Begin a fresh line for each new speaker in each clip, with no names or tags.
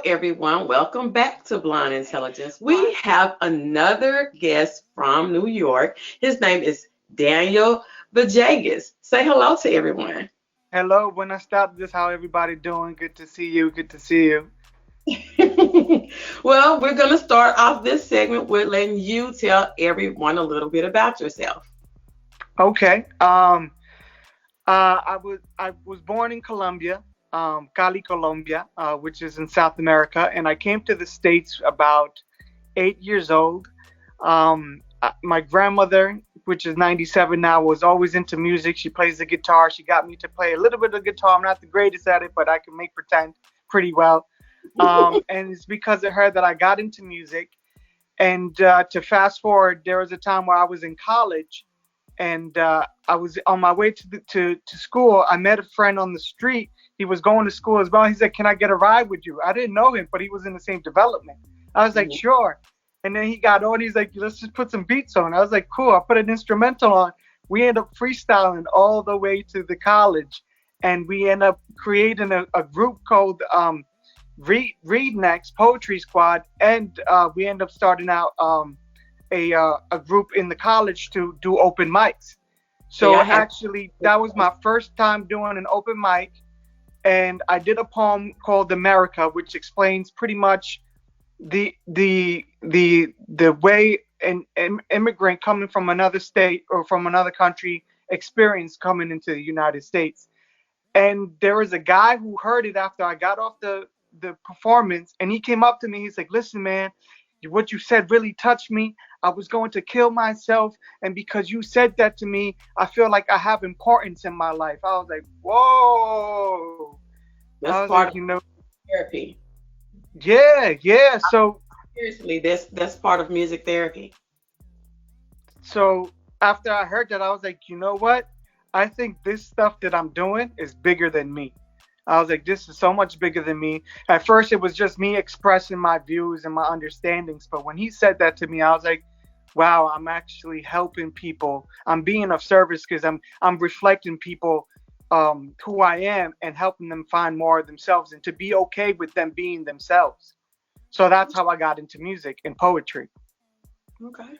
everyone. Welcome back to Blind Intelligence. We have another guest from New York. His name is Daniel Villegas. Say hello to everyone.
Hello, buenas tardes. How everybody doing? Good to see you. Good to see you.
Well, we're going to start off this segment with letting you tell everyone a little bit about yourself.
Okay. I was born in Colombia, Cali, Colombia, which is in South America, and I came to the States about 8 years old. My grandmother, which is 97 now, was always into music. She plays the guitar. She got me to play a little bit of guitar. I'm not the greatest at it, but I can make pretend pretty well. And it's because of her that I got into music. And to fast forward, there was a time where I was in college, and I was on my way to school. I met a friend on the street. He was going to school as well. He said, "Can I get a ride with you?" I didn't know him, but he was in the same development. I was like, "Sure." And then he got on. He's like, "Let's just put some beats on." I was like, "Cool." I put an instrumental on. We end up freestyling all the way to the college, and we end up creating a group called Read Next Poetry Squad, and we end up starting out a group in the college to do open mics.
See,
So
I have.
actually, that was my first time doing an open mic, and I did a poem called America, which explains pretty much the way an immigrant coming from another state or from another country experience coming into the United States. And there was a guy who heard it after I got off the performance, and he came up to me. He's like, "Listen, man, what you said really touched me. I was going to kill myself, and because you said that to me, I feel like I have importance in my life." I was like, "Whoa."
That's
I was
part
like,
of therapy.
yeah, yeah.
Seriously, that's part of music therapy.
So after I heard that, I was like, "You know what? I think this stuff that I'm doing is bigger than me." I was like, "This is so much bigger than me." At first, it was just me expressing my views and my understandings. But when he said that to me, I was like, "Wow, I'm actually helping people. I'm being of service because I'm reflecting people who I am and helping them find more of themselves and to be okay with them being themselves." So that's how I got into music and poetry.
Okay.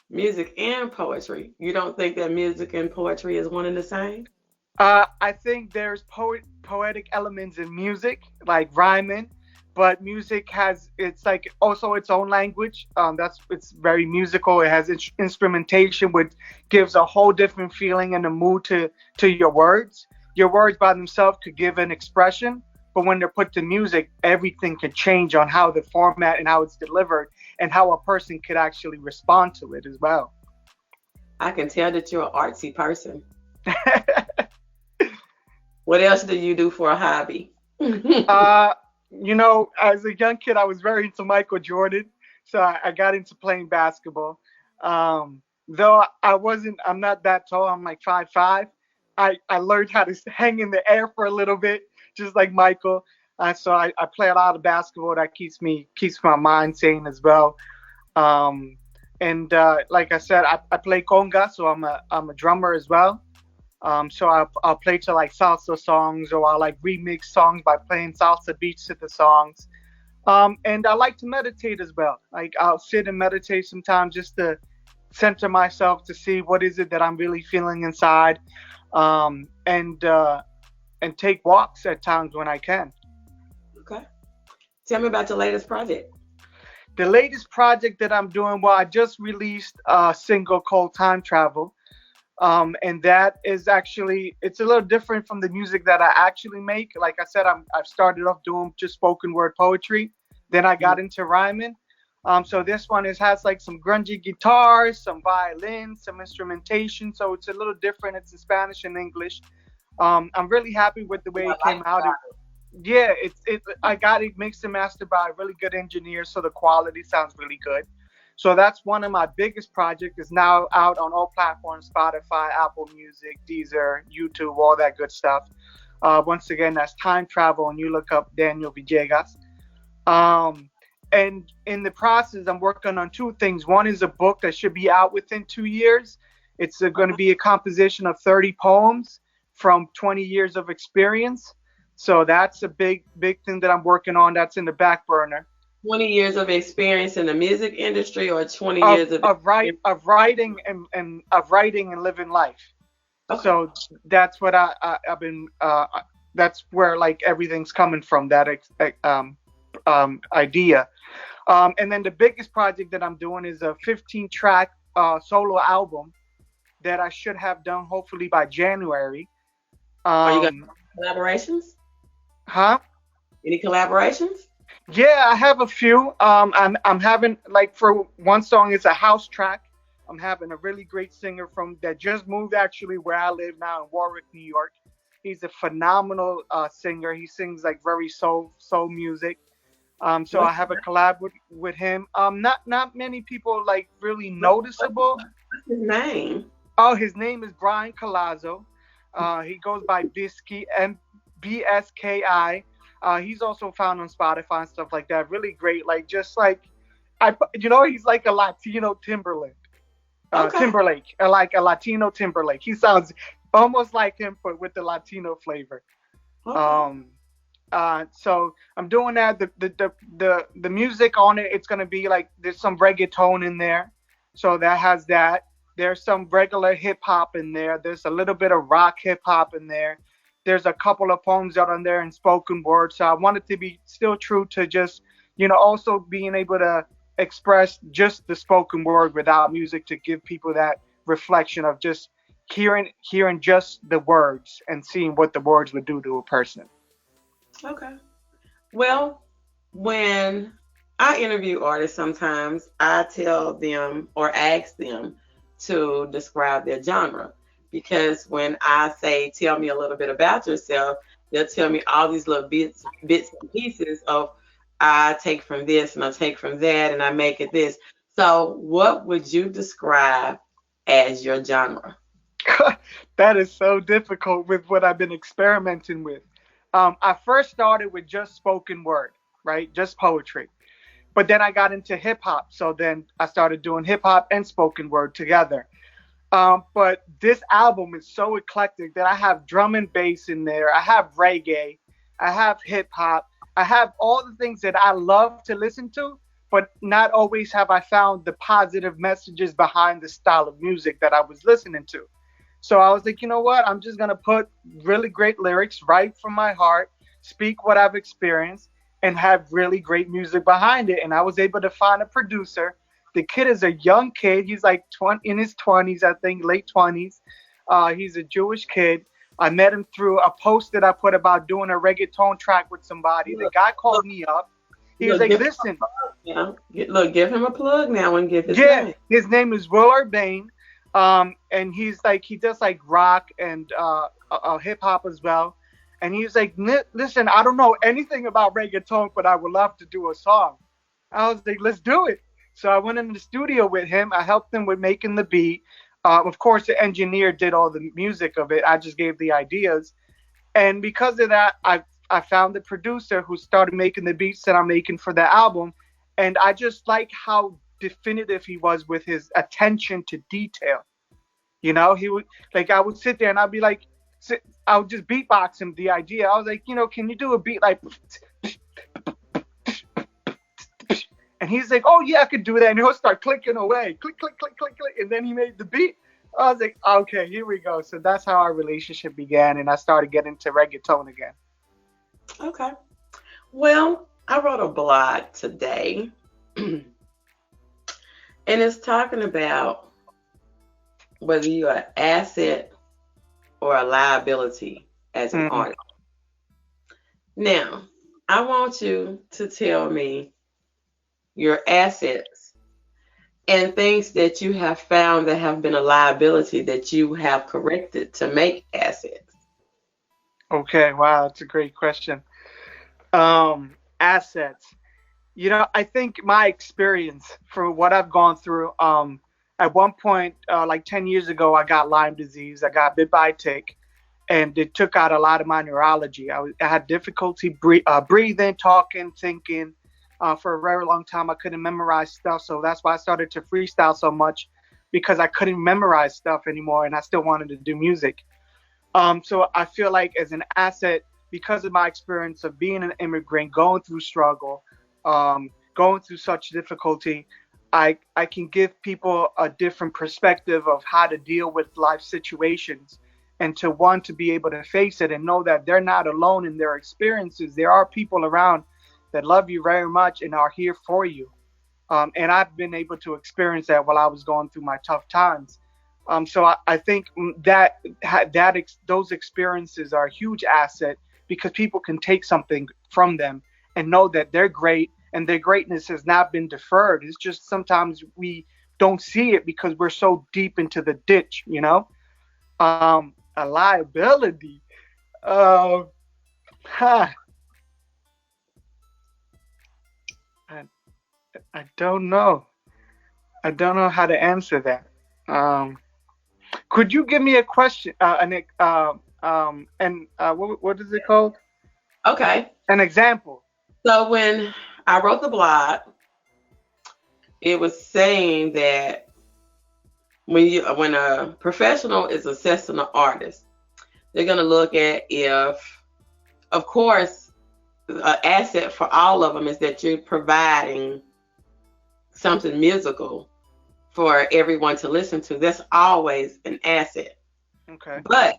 Music and poetry. You don't think that music and poetry is one and the same?
I think there's poetic elements in music, like rhyming, but music has it's like also its own language. That's it's very musical. It has instrumentation, which gives a whole different feeling and a mood to your words. Your words by themselves could give an expression, but when they're put to music, everything could change on how the format and how it's delivered, and how a person could actually respond to it as well.
I can tell that you're an artsy person. What else do you do for a hobby?
Uh, as a young kid, I was very into Michael Jordan, so I got into playing basketball. Though I'm not that tall. I'm like 5'5". I learned how to hang in the air for a little bit, just like Michael. So I play a lot of basketball. That keeps my mind sane as well. And like I said, I play conga, so I'm a drummer as well. So I'll play to like salsa songs, or I'll like remix songs by playing salsa beats to the songs. And I like to meditate as well. Like I'll sit and meditate sometimes just to center myself to see what is it that I'm really feeling inside. And take walks at times when I can.
Okay. Tell me about your latest project.
The latest project that I'm doing, well, I just released a single called Time Travel. And that is actually it's a little different from the music that I actually make. Like I said, I've started off doing just spoken word poetry. Then I got into rhyming. So this one has like some grungy guitars, some violins, some instrumentation. So it's a little different. It's in Spanish and English. I'm really happy with the way
I
it came
like
out.
that.
Yeah, I got it mixed and mastered by a really good engineer, so the quality sounds really good. So that's one of my biggest projects. Is now out on all platforms: Spotify, Apple Music, Deezer, YouTube, all that good stuff. Once again, that's Time Travel, and you look up Daniel Villegas. Um, and in the process, I'm working on two things. One is a book that should be out within 2 years. It's going to be a composition of 30 poems from 20 years of experience. So that's a big thing that I'm working on. That's in the back burner.
20 years of experience in the music industry or 20
Of
years of
of write
experience?
of writing and of writing and living life.
Okay.
So that's what I've been. That's where like everything's coming from. That idea. And then the biggest project that I'm doing is a 15 track solo album that I should have done hopefully by January.
Are you got
Um,
collaborations?
huh?
Any collaborations?
Yeah, I have a few. I'm having like for one song, it's a house track. I'm having a really great singer from that just moved actually where I live now in Warwick, New York. He's a phenomenal singer. He sings like very soul music. So I
What's
have a collab with him. Not many people like really noticeable.
his name?
Oh, his name is Brian Colazzo. He goes by Bisky, Bski. He's also found on Spotify and stuff like that. Really great. Like just like he's like a Latino
Okay.
Timberlake, like a Latino Timberlake. He sounds almost like him, but with the Latino flavor.
Okay.
Um, so I'm doing that. The music on it, it's gonna be like there's some reggaeton in there, so that has that. There's some regular hip hop in there. There's a little bit of rock hip hop in there. There's a couple of poems out on there in spoken word. So I wanted to be still true to just also being able to express just the spoken word without music to give people that reflection of just hearing just the words and seeing what the words would do to a person.
Okay. Well, when I interview artists, sometimes I tell them or ask them to describe their genre. Because when I say, tell me a little bit about yourself, they'll tell me all these little bits and pieces of I take from this and I take from that and I make it this. So, what would you describe as your genre?
That is so difficult with what I've been experimenting with. I first started with just spoken word, right? Just poetry. But then I got into hip hop. So then I started doing hip hop and spoken word together. But this album is so eclectic that I have drum and bass in there. I have reggae. I have hip hop. I have all the things that I love to listen to, but not always have I found the positive messages behind the style of music that I was listening to. So I was like, you know what? I'm just going to put really great lyrics right from my heart, speak what I've experienced, and have really great music behind it. And I was able to find a producer. The kid is a young kid. He's like 20, in his 20s, I think, late 20s. He's a Jewish kid. I met him through a post that I put about doing a reggaeton track with somebody. The
Look,
guy
look,
called me up. He was
look,
like,
give him
listen,
a plug now. Look, give him a plug now and give his
yeah,
name.
his name is Will Urbane. And he's like, he does like rock and hip hop as well. And he was like, listen, I don't know anything about reggaeton, but I would love to do a song. I was like, let's do it. So I went in the studio with him. I helped him with making the beat. Of course, the engineer did all the music of it. I just gave the ideas. And because of that, I found the producer who started making the beats that I'm making for the album. And I just like how definitive he was with his attention to detail. He would like I would sit there and I'd be like, I would just beatbox him the idea. I was like, can you do a beat like, and he's like, oh yeah, I could do that. And he'll start clicking away, click, click, click, click, click, and then he made the beat. I was like, okay, here we go. So that's how our relationship began, and I started getting into reggaeton again.
Okay. Well, I wrote a blog today, and it's talking about whether you're an asset or a liability as an
Mm.
artist. Now, I want you to tell me your assets and things that you have found that have been a liability that you have corrected to make assets.
Okay, wow, that's a great question. Assets. I think my experience for what I've gone through. At one point, like 10 years ago, I got Lyme disease. I got bit by a tick, and it took out a lot of my neurology. I had difficulty breathing, talking, thinking. For a very long time, I couldn't memorize stuff, so that's why I started to freestyle so much because I couldn't memorize stuff anymore, and I still wanted to do music. So I feel like as an asset, because of my experience of being an immigrant, going through struggle, going through such difficulty, I can give people a different perspective of how to deal with life situations, and to want to be able to face it and know that they're not alone in their experiences. There are people around that love you very much and are here for you. And I've been able to experience that while I was going through my tough times. So I think those experiences are a huge asset, because people can take something from them and know that they're great and their greatness has not been deferred. It's just sometimes we don't see it because we're so deep into the ditch, you know? A liability. Uh, huh, I, I don't know. I don't know how to answer that. Um, could you give me a question? What is it called?
Okay.
An example.
So when I wrote the blog, it was saying that when a professional is assessing an artist, they're going to look at if, of course, an asset for all of them is that you're providing something musical for everyone to listen to. That's always an asset.
Okay.
But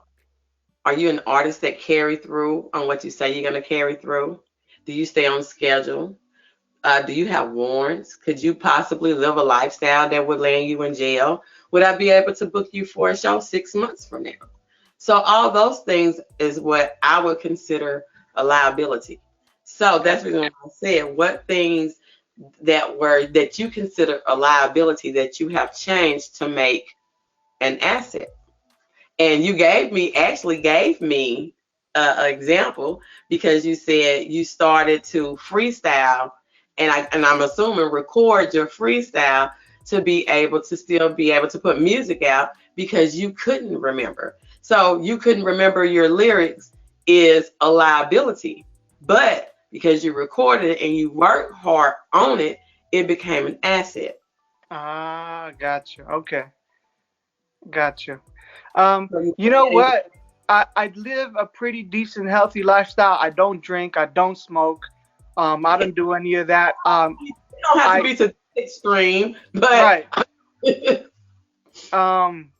are you an artist that carry through on what you say you're going to carry through? Do you stay on schedule? Do you have warrants? Could you possibly live a lifestyle that would land you in jail? Would I be able to book you for a show 6 months from now? So all those things is what I would consider a liability. So that's the reason why I said what things that you consider a liability that you have changed to make an asset. And you gave me an example because you said you started to freestyle, and I'm assuming record your freestyle to be able to still be able to put music out because you couldn't remember. So you couldn't remember your lyrics is a liability, but because you recorded it and you worked hard on it, it became an asset.
Ah, gotcha. Okay, gotcha.
So you
You know
able-
what? I live a pretty decent, healthy lifestyle. I don't drink. I don't smoke. I don't do any of that.
you don't have to
I
be to the extreme, but
Right. Um,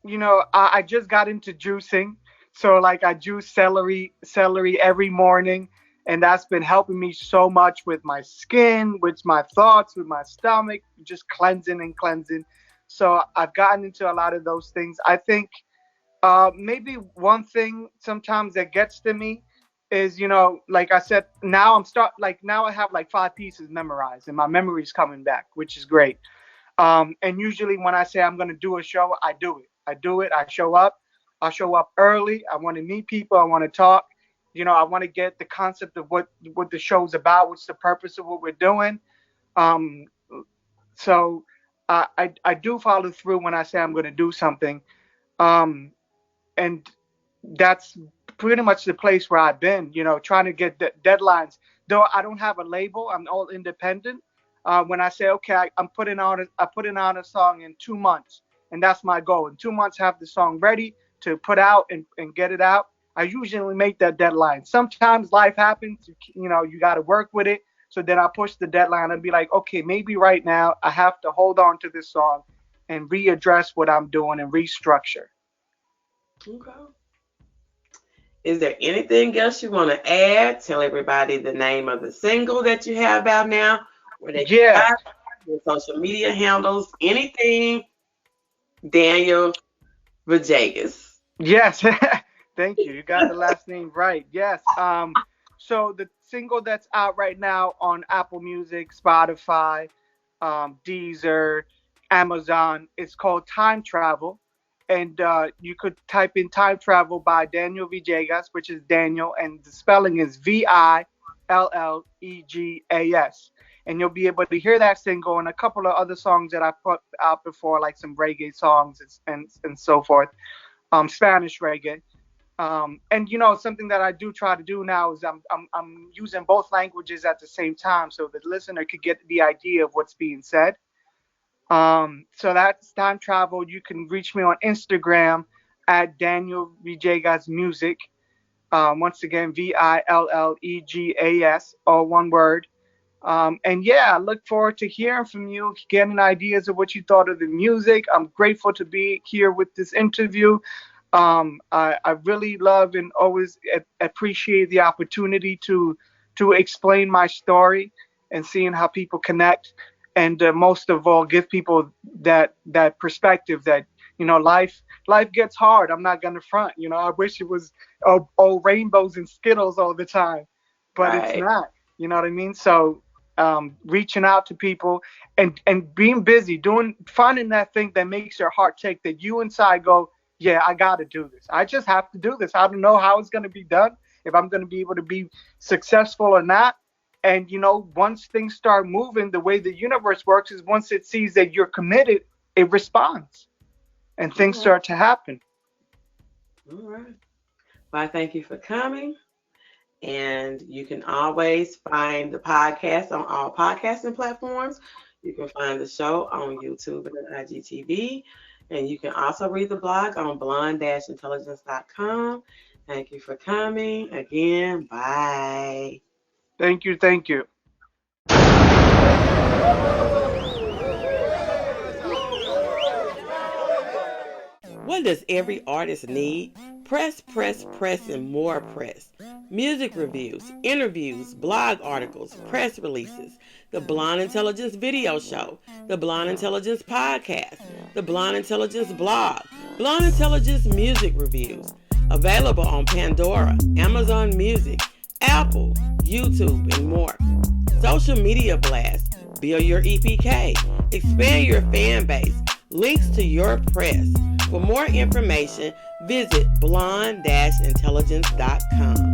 I just got into juicing, so like I juice celery every morning, and that's been helping me so much with my skin, with my thoughts, with my stomach, just cleansing and cleansing. So I've gotten into a lot of those things. I think maybe one thing sometimes that gets to me is, like I said, now I have like 5 pieces memorized and my memory's coming back, which is great. And usually when I say I'm going to do a show, I do it. I do it. I show up. I show up early. I want to meet people. I want to talk. I want to get the concept of what the show's about. What's the purpose of what we're doing? Um, so I do follow through when I say I'm going to do something. Um, and that's pretty much the place where I've been, trying to get deadlines. Though I don't have a label, I'm all independent. When I say, okay, I put on a song in 2 months, and that's my goal. In 2 months, have the song ready to put out and get it out. I usually make that deadline. Sometimes life happens, you got to work with it. So then I push the deadline and be like, okay, maybe right now I have to hold on to this song and readdress what I'm doing and restructure.
okay. Is there anything else you want to add? Tell everybody the name of the single that you have out now, where they can
Yeah.
find your social media handles, anything. Daniel Villegas.
Yes. Thank you. You got the last name right. Yes. So the single that's out right now on Apple Music, Spotify, Deezer, Amazon, it's called Time Travel. And you could type in Time Travel by Daniel Villegas, which is Daniel, and the spelling is Villegas. And you'll be able to hear that single and a couple of other songs that I put out before, like some reggae songs and so forth, Spanish reggae. And something that I do try to do now is I'm using both languages at the same time, so the listener could get the idea of what's being said. So that's Time Travel. You can reach me on Instagram at Daniel Villegas Music. Once again, Villegas, all one word. And yeah, I look forward to hearing from you, getting ideas of what you thought of the music. I'm grateful to be here with this interview. I really love and always appreciate the opportunity to explain my story and seeing how people connect, and most of all, give people that perspective that life gets hard. I'm not gonna front. I wish it was all rainbows and skittles all the time, but it's
Right.
not. You know what I mean? So reaching out to people and being busy, finding that thing that makes your heart tick, that you inside go, yeah, I got to do this. I just have to do this. I don't know how it's going to be done, if I'm going to be able to be successful or not. And, once things start moving, the way the universe works is once it sees that you're committed, it responds and
All
things
right.
start to happen.
All right. Well, I thank you for coming. And you can always find the podcast on all podcasting platforms. You can find the show on YouTube and IGTV. And you can also read the blog on blonde-intelligence.com. Thank you for coming. Again, bye.
Thank you. Thank you.
What does every artist need? Press, press, press, and more press. Music reviews, interviews, blog articles, press releases, the Blonde Intelligence video show, the Blonde Intelligence podcast, the Blonde Intelligence blog, Blonde Intelligence music reviews. Available on Pandora, Amazon Music, Apple, YouTube, and more. Social media blasts, build your EPK, expand your fan base, links to your press. For more information, visit blonde-intelligence.com.